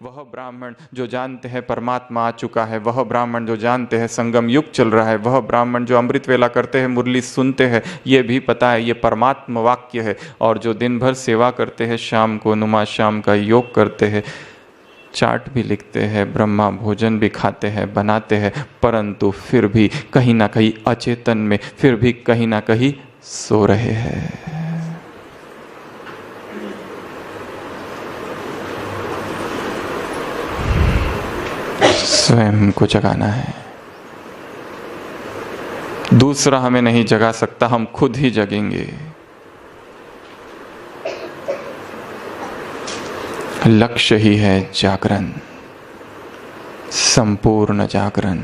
वह ब्राह्मण जो जानते हैं परमात्मा आ चुका है, वह ब्राह्मण जो जानते हैं संगम युग चल रहा है, वह ब्राह्मण जो अमृत वेला करते हैं, मुरली सुनते हैं, ये भी पता है ये परमात्मा वाक्य है। और जो दिन भर सेवा करते हैं, शाम को नुमा शाम का योग करते हैं, चार्ट भी लिखते हैं, ब्रह्मा भोजन भी खाते हैं, बनाते हैं, परंतु फिर भी कहीं ना कहीं अचेतन में, फिर भी कहीं ना कहीं सो रहे हैं। स्वयं को जगाना है, दूसरा हमें नहीं जगा सकता, हम खुद ही जगेंगे। लक्ष्य ही है जागरण, संपूर्ण जागरण।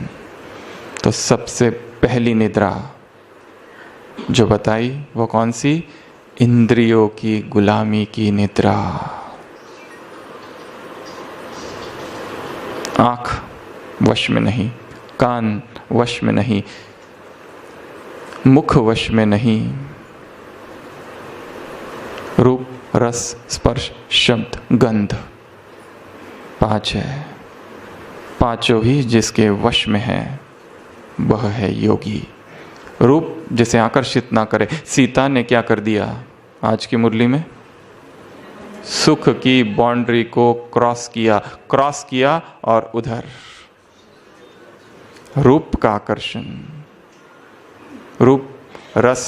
तो सबसे पहली निद्रा जो बताई वो कौन सी? इंद्रियों की गुलामी की निद्रा। आंख वश में नहीं, कान वश में नहीं, मुख वश में नहीं, रूप रस स्पर्श शब्द गंध, पांच है। पांचों ही जिसके वश में है वह है योगी। रूप जिसे आकर्षित ना करे। सीता ने क्या कर दिया आज की मुरली में? सुख की बाउंड्री को क्रॉस किया और उधर रूप का आकर्षण, रूप रस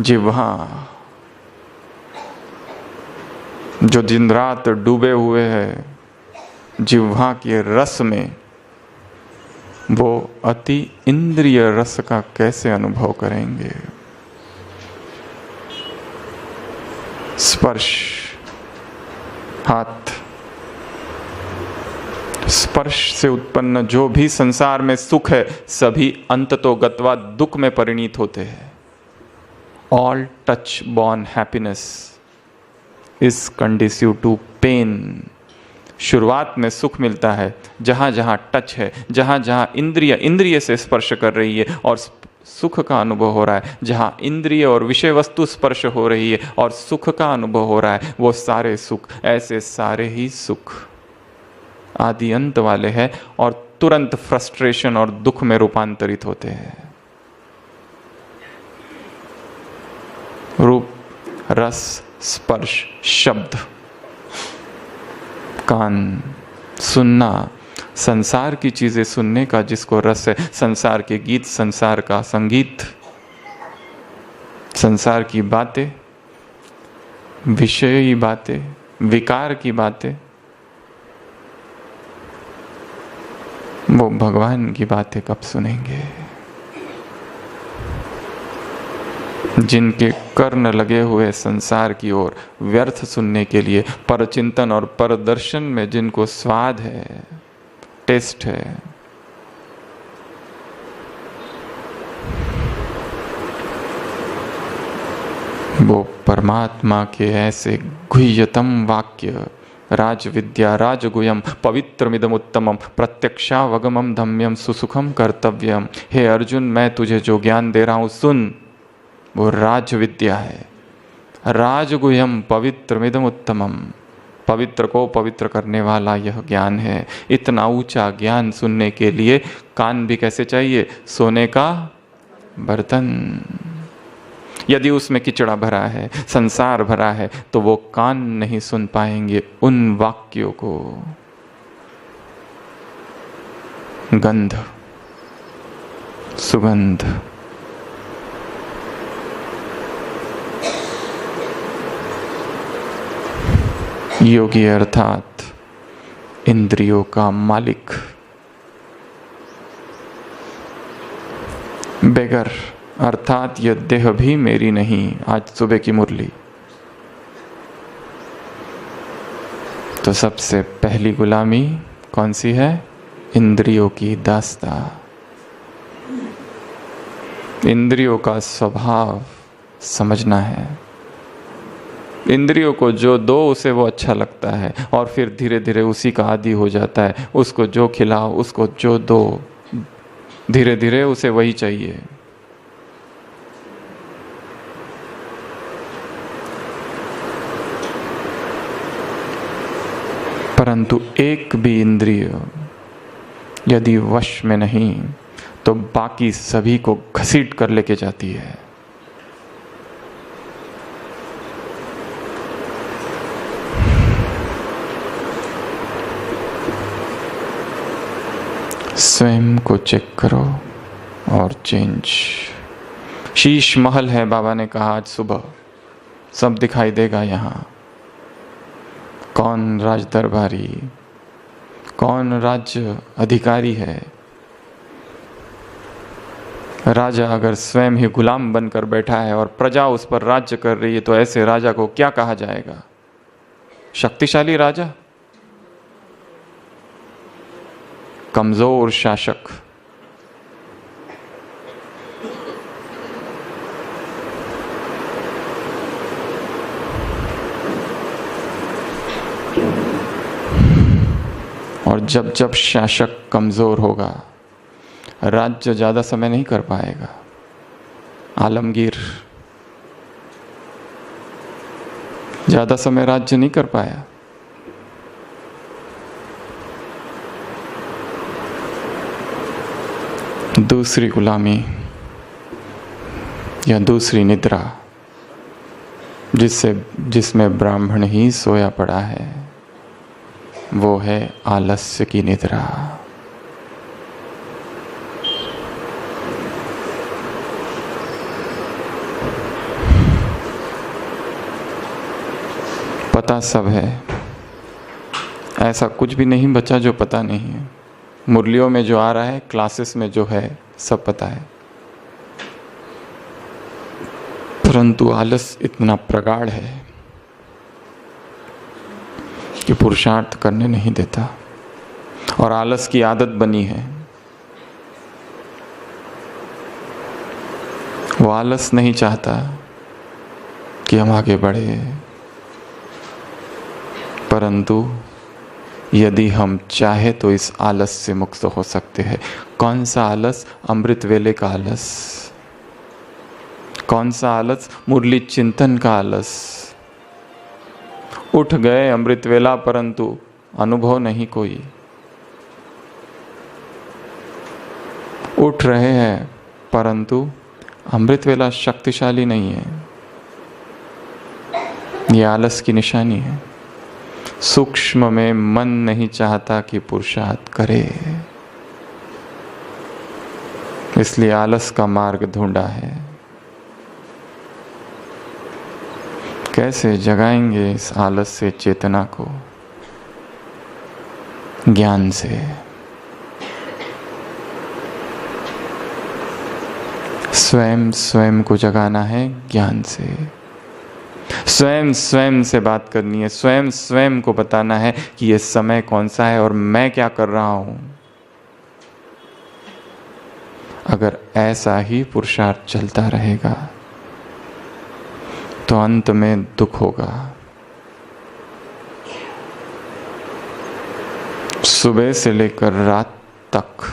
जिह्वा, जो दिन रात डूबे हुए हैं जिह्वा के रस में, वो अति इंद्रिय रस का कैसे अनुभव करेंगे? स्पर्श, हाथ, स्पर्श से उत्पन्न जो भी संसार में सुख है सभी अंततो गत्वा दुख में परिणित होते हैं। All touch born happiness is conducive to pain. शुरुआत में सुख मिलता है, जहां जहां टच है, जहां जहां इंद्रिय से स्पर्श कर रही है और सुख का अनुभव हो रहा है, जहां इंद्रिय और विषय वस्तु स्पर्श हो रही है और सुख का अनुभव हो रहा है, वो सारे सुख, ऐसे सारे ही सुख आदि अंत वाले हैं और तुरंत फ्रस्ट्रेशन और दुख में रूपांतरित होते हैं। रूप रस स्पर्श शब्द, कान सुनना, संसार की चीजें सुनने का जिसको रस है, संसार के गीत, संसार का संगीत, संसार की बातें, विषयी बातें, विकार की बातें, वो भगवान की बातें कब सुनेंगे? जिनके कर्ण लगे हुए संसार की ओर व्यर्थ सुनने के लिए, परचिंतन और परदर्शन में जिनको स्वाद है, टेस्ट है, वो परमात्मा के ऐसे गुह्यतम वाक्य, राज विद्या राजगुह्यम पवित्रमिदमुत्तमम प्रत्यक्षावगमम धम्यम सुसुखम कर्तव्यम। हे अर्जुन, मैं तुझे जो ज्ञान दे रहा हूं सुन, वो राज विद्या है। राजगुह्यम पवित्रमिदमुत्तमम, पवित्र को पवित्र करने वाला यह ज्ञान है। इतना ऊंचा ज्ञान सुनने के लिए कान भी कैसे चाहिए? सोने का बर्तन। यदि उसमें किचड़ा भरा है, संसार भरा है, तो वो कान नहीं सुन पाएंगे उन वाक्यों को। गंध, सुगंध, योगी अर्थात इंद्रियों का मालिक। बेगर अर्थात यह देह भी मेरी नहीं। आज सुबह की मुरली, तो सबसे पहली गुलामी कौन सी है? इंद्रियों की दास्ता। इंद्रियों का स्वभाव समझना है। इंद्रियों को जो दो उसे वो अच्छा लगता है और फिर धीरे धीरे उसी का आदी हो जाता है। उसको जो खिलाओ, उसको जो दो, धीरे धीरे उसे वही चाहिए। परंतु एक भी इंद्रिय यदि वश में नहीं तो बाकी सभी को घसीट कर लेके जाती है। स्वयं को चेक करो और चेंज। शीश महल है, बाबा ने कहा आज सुबह, सब दिखाई देगा यहाँ। कौन राज दरबारी, कौन राज्य अधिकारी है। राजा अगर स्वयं ही गुलाम बनकर बैठा है और प्रजा उस पर राज्य कर रही है तो ऐसे राजा को क्या कहा जाएगा? शक्तिशाली राजा? कमजोर शासक? और जब जब शासक कमजोर होगा, राज्य ज्यादा समय नहीं कर पाएगा। आलमगीर ज्यादा समय राज्य नहीं कर पाया। दूसरी गुलामी या दूसरी निद्रा जिसमें ब्राह्मण ही सोया पड़ा है, वो है आलस्य की निद्रा। पता सब है, ऐसा कुछ भी नहीं बचा जो पता नहीं है। मुरलियों में जो आ रहा है, क्लासेस में जो है, सब पता है। परंतु आलस इतना प्रगाढ़ है कि पुरुषार्थ करने नहीं देता और आलस की आदत बनी है। वो आलस नहीं चाहता कि हम आगे बढ़े, परंतु यदि हम चाहे तो इस आलस से मुक्त हो सकते हैं। कौन सा आलस? अमृत वेले का आलस। कौन सा आलस? मुरली चिंतन का आलस। उठ गए अमृत वेला, परंतु अनुभव नहीं कोई। उठ रहे हैं परंतु अमृत वेला शक्तिशाली नहीं है। यह आलस की निशानी है। सूक्ष्म में मन नहीं चाहता कि पुरुषार्थ करे, इसलिए आलस का मार्ग ढूंढा है। कैसे जगाएंगे इस आलस से चेतना को? ज्ञान से। स्वयं को जगाना है ज्ञान से। स्वयं से बात करनी है। स्वयं को बताना है कि ये समय कौन सा है और मैं क्या कर रहा हूं। अगर ऐसा ही पुरुषार्थ चलता रहेगा तो अंत में दुख होगा। सुबह से लेकर रात तक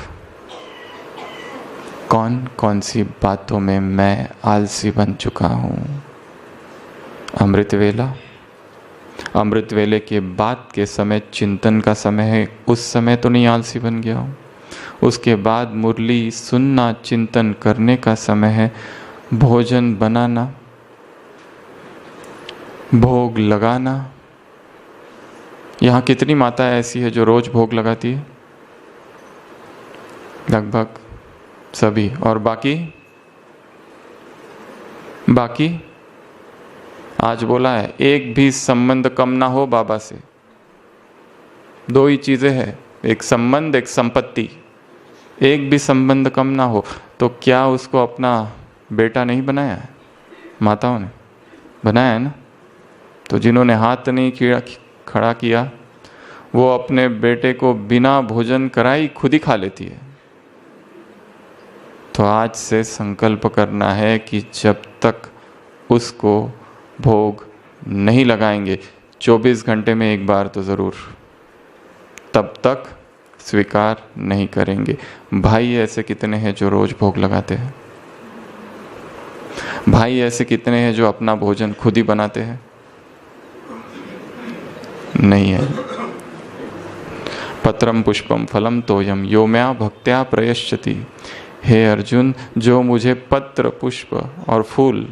कौन कौन सी बातों में मैं आलसी बन चुका हूं। अमृत वेले के बाद के समय चिंतन का समय है, उस समय तो नहीं आलसी बन गया हूँ। उसके बाद मुरली सुनना, चिंतन करने का समय है। भोजन बनाना, भोग लगाना। यहाँ कितनी माता ऐसी है जो रोज भोग लगाती है? लगभग सभी। और बाकी आज बोला है, एक भी संबंध कम ना हो बाबा से। दो ही चीजें हैं, एक संबंध, एक संपत्ति। एक भी संबंध कम ना हो तो क्या उसको अपना बेटा नहीं बनाया है? माताओं ने बनाया है ना। तो जिन्होंने हाथ नहीं खड़ा किया, वो अपने बेटे को बिना भोजन कराई खुद ही खा लेती है। तो आज से संकल्प करना है कि जब तक उसको भोग नहीं लगाएंगे, 24 घंटे में एक बार तो ज़रूर, तब तक स्वीकार नहीं करेंगे। भाई ऐसे कितने हैं जो रोज भोग लगाते हैं? भाई ऐसे कितने हैं जो अपना भोजन खुद ही बनाते हैं? नहीं है। पत्रम पुष्पम फलम तोयम यो मया भक्त्या प्रयश्यति। हे अर्जुन, जो मुझे पत्र पुष्प और फूल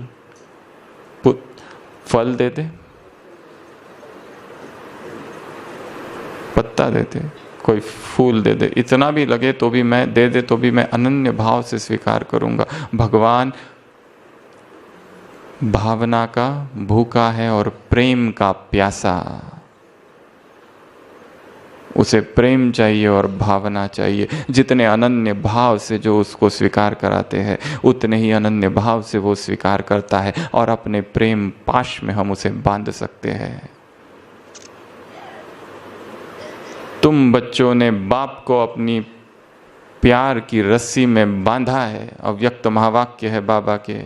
फल दे दे, पत्ता दे दे, कोई फूल दे दे, इतना भी लगे तो भी मैं दे दे तो भी मैं अनन्य भाव से स्वीकार करूंगा। भगवान भावना का भूखा है और प्रेम का प्यासा। उसे प्रेम चाहिए और भावना चाहिए। जितने अनन्य भाव से जो उसको स्वीकार कराते हैं, उतने ही अनन्य भाव से वो स्वीकार करता है और अपने प्रेम पाश में हम उसे बांध सकते हैं। तुम बच्चों ने बाप को अपनी प्यार की रस्सी में बांधा है। अव्यक्त महावाक्य है बाबा के।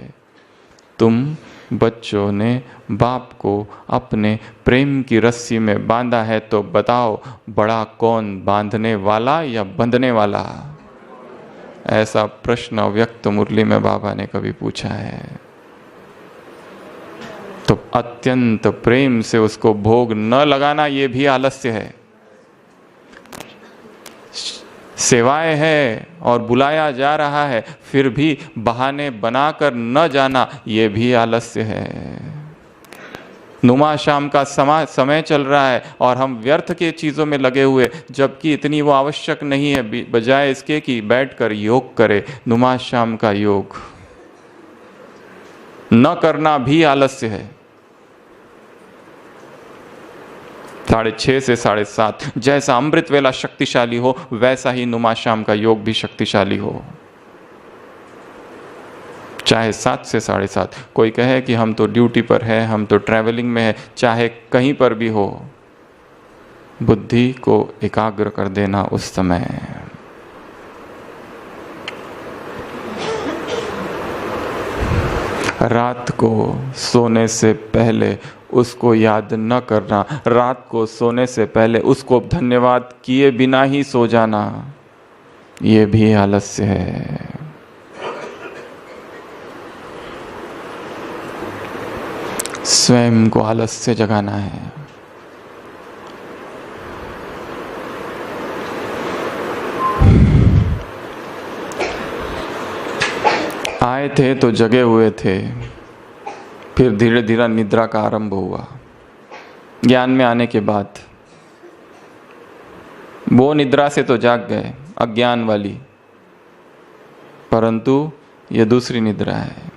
तुम बच्चों ने बाप को अपने प्रेम की रस्सी में बांधा है, तो बताओ बड़ा कौन, बांधने वाला या बंधने वाला? ऐसा प्रश्न अव्यक्त मुरली में बाबा ने कभी पूछा है। तो अत्यंत प्रेम से उसको भोग न लगाना, ये भी आलस्य है। सेवाएं है और बुलाया जा रहा है, फिर भी बहाने बनाकर न जाना, ये भी आलस्य है। नुमा शाम का समय चल रहा है और हम व्यर्थ के चीज़ों में लगे हुए, जबकि इतनी वो आवश्यक नहीं है। बजाय इसके कि बैठकर योग करे, नुमा शाम का योग न करना भी आलस्य है। 6:30 से 7:30 जैसा अमृत वेला शक्तिशाली हो, वैसा ही नुमा शाम का योग भी शक्तिशाली हो। चाहे 7 से 7:30, कोई कहे कि हम तो ड्यूटी पर है, हम तो ट्रैवलिंग में है, चाहे कहीं पर भी हो, बुद्धि को एकाग्र कर देना उस समय। रात को सोने से पहले उसको याद न करना, रात को सोने से पहले उसको धन्यवाद किए बिना ही सो जाना, ये भी आलस्य है। स्वयं को आलस्य जगाना है। आए थे तो जगे हुए थे, फिर धीरे धीरे निद्रा का आरंभ हुआ। ज्ञान में आने के बाद वो निद्रा से तो जाग गए, अज्ञान वाली, परंतु ये दूसरी निद्रा है।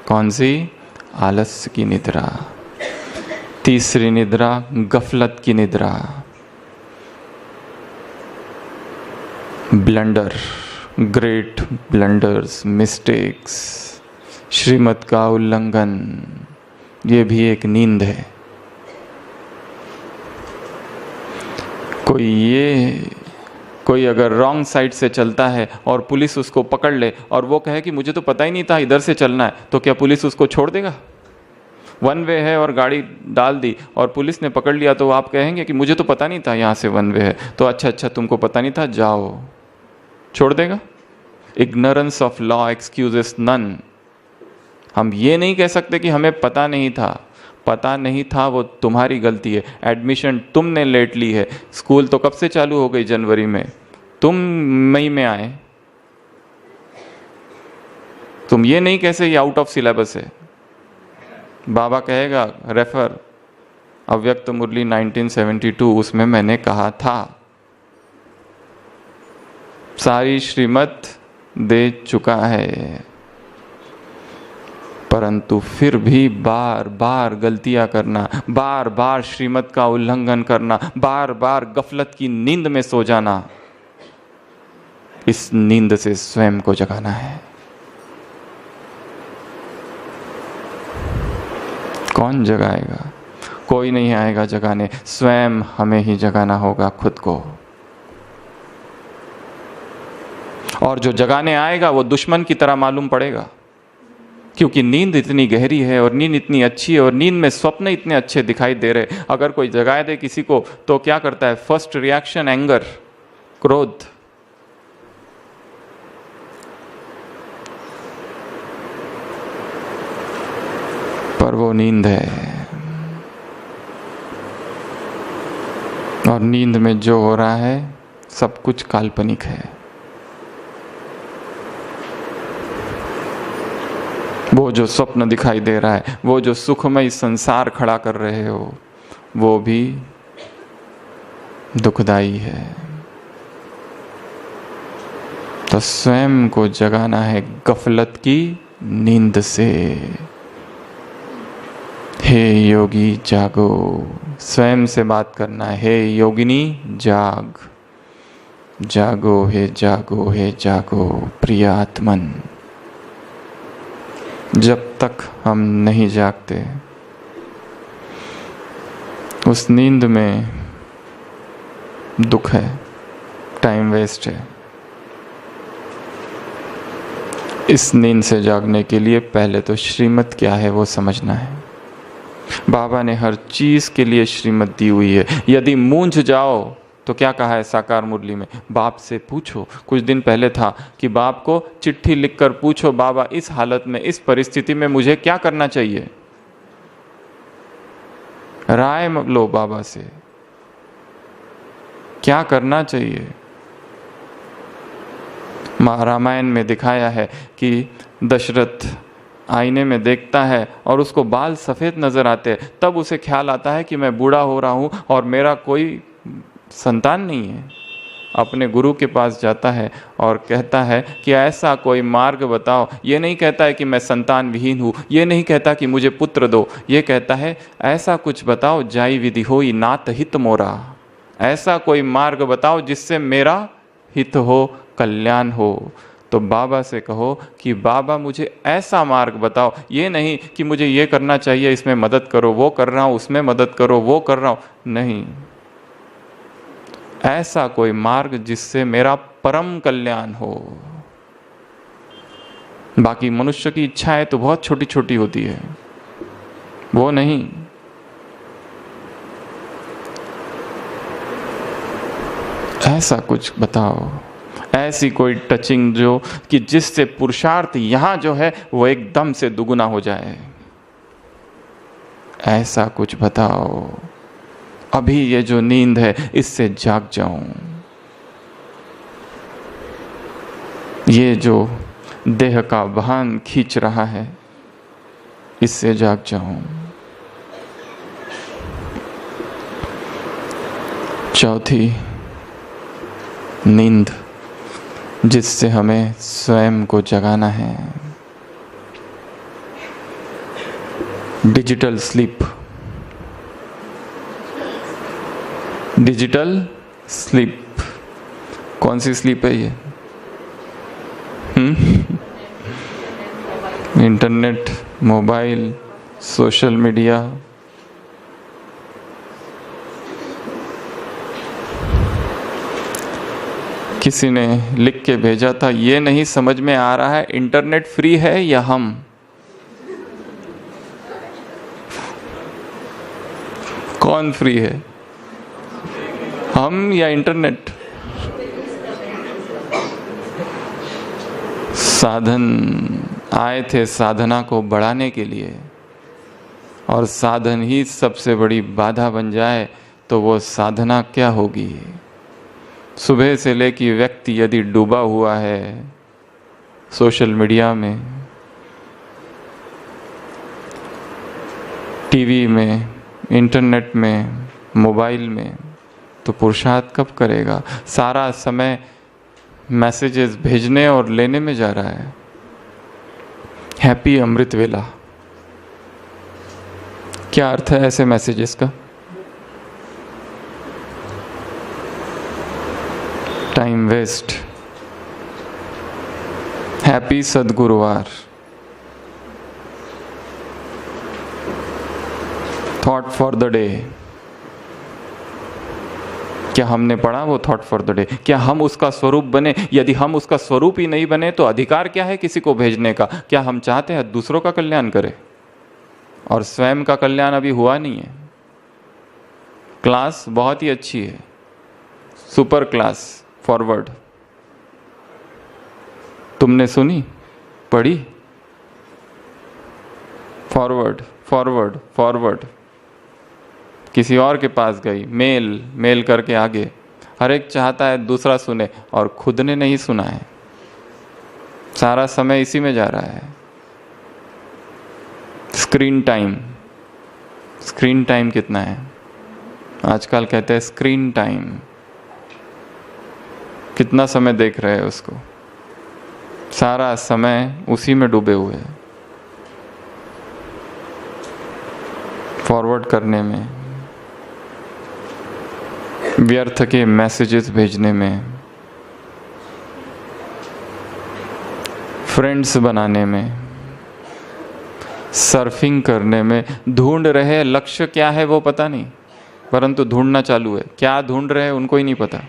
कौन सी? आलस्य की निद्रा। तीसरी निद्रा गफलत की निद्रा, ब्लंडर, ग्रेट ब्लंडर्स, मिस्टेक्स, श्रीमत का उल्लंघन, ये भी एक नींद है। कोई अगर रॉन्ग साइड से चलता है और पुलिस उसको पकड़ ले और वो कहे कि मुझे तो पता ही नहीं था इधर से चलना है, तो क्या पुलिस उसको छोड़ देगा? वन वे है और गाड़ी डाल दी और पुलिस ने पकड़ लिया, तो आप कहेंगे कि मुझे तो पता नहीं था यहाँ से वन वे है, तो अच्छा तुमको पता नहीं था, जाओ, छोड़ देगा? Ignorance of law excuses none. हम ये नहीं कह सकते कि हमें पता नहीं था। पता नहीं था वो तुम्हारी गलती है। एडमिशन तुमने लेट ली है। स्कूल तो कब से चालू हो गई? जनवरी में। तुम मई में आए। तुम ये नहीं कैसे ये आउट ऑफ सिलेबस है। बाबा कहेगा रेफर अव्यक्त मुरली 1972, उसमें मैंने कहा था। सारी श्रीमत दे चुका है, परंतु फिर भी बार बार गलतियां करना, बार बार श्रीमत का उल्लंघन करना, बार बार गफलत की नींद में सो जाना, इस नींद से स्वयं को जगाना है। कौन जगाएगा? कोई नहीं आएगा जगाने, स्वयं हमें ही जगाना होगा खुद को। और जो जगाने आएगा वो दुश्मन की तरह मालूम पड़ेगा, क्योंकि नींद इतनी गहरी है और नींद इतनी अच्छी है और नींद में स्वप्न इतने अच्छे दिखाई दे रहे। अगर कोई जगाए दे किसी को तो क्या करता है? फर्स्ट रिएक्शन एंगर, क्रोध। पर वो नींद है और नींद में जो हो रहा है सब कुछ काल्पनिक है। वो जो स्वप्न दिखाई दे रहा है, वो जो सुखमय संसार खड़ा कर रहे हो, वो भी दुखदाई है। तो स्वयं को जगाना है गफलत की नींद से। हे योगी जागो, स्वयं से बात करना है। हे योगिनी जाग, जागो हे जागो हे जागो प्रिय आत्मन। जब तक हम नहीं जागते उस नींद में दुख है, टाइम वेस्ट है। इस नींद से जागने के लिए पहले तो श्रीमत क्या है वो समझना है। बाबा ने हर चीज के लिए श्रीमत दी हुई है। यदि मूंझ जाओ तो क्या कहा है साकार मुरली में, बाप से पूछो। कुछ दिन पहले था कि बाप को चिट्ठी लिखकर पूछो, बाबा इस हालत में, इस परिस्थिति में मुझे क्या करना चाहिए। राय लो बाबा से, क्या करना चाहिए। रामायण में दिखाया है कि दशरथ आईने में देखता है और उसको बाल सफ़ेद नज़र आते हैं। तब उसे ख्याल आता है कि मैं बूढ़ा हो रहा हूँ और मेरा कोई संतान नहीं है। अपने गुरु के पास जाता है और कहता है कि ऐसा कोई मार्ग बताओ। ये नहीं कहता है कि मैं संतान विहीन हूँ, ये नहीं कहता कि मुझे पुत्र दो, ये कहता है ऐसा कुछ बताओ जाई विधि होई नात हित मोरा। ऐसा कोई मार्ग बताओ जिससे मेरा हित हो, कल्याण हो। तो बाबा से कहो कि बाबा मुझे ऐसा मार्ग बताओ। ये नहीं कि मुझे ये करना चाहिए, इसमें मदद करो, वो कर रहा हूँ उसमें मदद करो, वो कर रहा हूँ, नहीं। ऐसा कोई मार्ग जिससे मेरा परम कल्याण हो। बाकी मनुष्य की इच्छाएं तो बहुत छोटी छोटी होती है, वो नहीं। ऐसा कुछ बताओ, ऐसी कोई टचिंग जो कि जिससे पुरुषार्थ यहाँ जो है वो एकदम से दुगुना हो जाए। ऐसा कुछ बताओ, अभी ये जो नींद है इससे जाग जाऊं। ये जो देह का वाहन खींच रहा है इससे जाग जाऊं। चौथी नींद जिससे हमें स्वयं को जगाना है, डिजिटल स्लीप। डिजिटल स्लीप कौन सी स्लीप है ये? Internet, mobile, social media. किसी ने लिख के भेजा था, ये नहीं समझ में आ रहा है इंटरनेट फ्री है या हम। कौन फ्री है, हम या इंटरनेट? साधन आए थे साधना को बढ़ाने के लिए, और साधन ही सबसे बड़ी बाधा बन जाए तो वो साधना क्या होगी। सुबह से लेकर व्यक्ति यदि डूबा हुआ है सोशल मीडिया में, टीवी में, इंटरनेट में, मोबाइल में, तो पुरुषार्थ कब करेगा। सारा समय मैसेजेस भेजने और लेने में जा रहा है। हैप्पी अमृत वेला, क्या अर्थ है ऐसे मैसेजेस का? Time waste. हैप्पी सद्गुरुवार, थॉट फॉर द डे। क्या हमने पढ़ा वो थॉट फॉर द डे? क्या हम उसका स्वरूप बने? यदि हम उसका स्वरूप ही नहीं बने तो अधिकार क्या है किसी को भेजने का? क्या हम चाहते हैं दूसरों का कल्याण करें और स्वयं का कल्याण अभी हुआ नहीं है? क्लास बहुत ही अच्छी है, सुपर क्लास फॉरवर्ड, तुमने सुनी, पढ़ी? Forward forward forward. किसी और के पास गई, मेल करके आगे। हर एक चाहता है दूसरा सुने और खुद ने नहीं सुना है, सारा समय इसी में जा रहा है। स्क्रीन टाइम कितना है आजकल? कहते हैं स्क्रीन टाइम, कितना समय देख रहे हैं उसको? सारा समय उसी में डूबे हुए हैं, फॉरवर्ड करने में, व्यर्थ के मैसेजेस भेजने में, फ्रेंड्स बनाने में, सर्फिंग करने में। ढूंढ रहे लक्ष्य क्या है वो पता नहीं, परंतु ढूंढना चालू है। क्या ढूंढ रहे हैं उनको ही नहीं पता।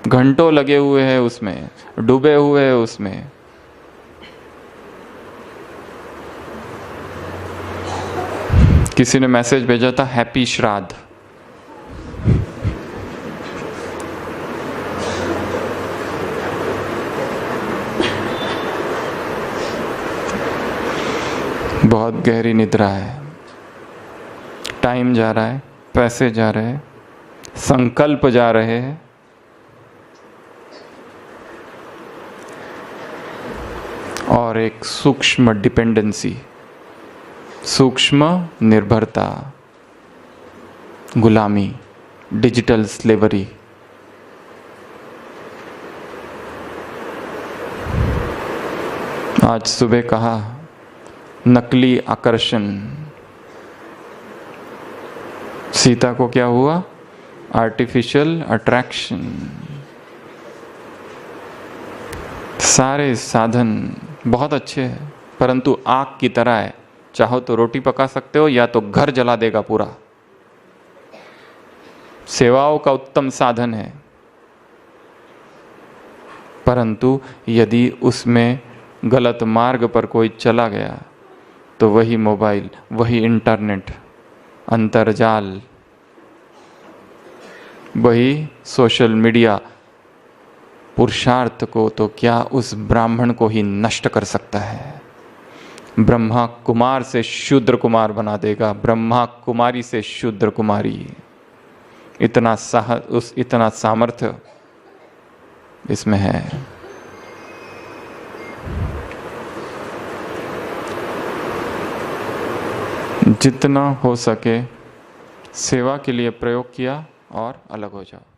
घंटों लगे हुए हैं उसमें, डूबे हुए हैं उसमें। किसी ने मैसेज भेजा था, हैप्पी श्राद्ध। बहुत गहरी निद्रा है। टाइम जा रहा है, पैसे जा रहे हैं, संकल्प जा रहे हैं। और एक सूक्ष्म डिपेंडेंसी, सूक्ष्म निर्भरता, गुलामी, डिजिटल स्लेवरी। आज सुबह कहा नकली आकर्षण। सीता को क्या हुआ? Artificial attraction. सारे साधन बहुत अच्छे हैं, परंतु आग की तरह है। चाहो तो रोटी पका सकते हो या तो घर जला देगा पूरा। सेवाओं का उत्तम साधन है, परंतु यदि उसमें गलत मार्ग पर कोई चला गया तो वही मोबाइल, वही इंटरनेट, अंतर्जाल, वही सोशल मीडिया पुरुषार्थ को तो क्या उस ब्राह्मण को ही नष्ट कर सकता है। ब्रह्मा कुमार से शूद्र कुमार बना देगा, ब्रह्मा कुमारी से शूद्र कुमारी। इतना सामर्थ्य इसमें है। जितना हो सके सेवा के लिए प्रयोग किया और अलग हो जाओ।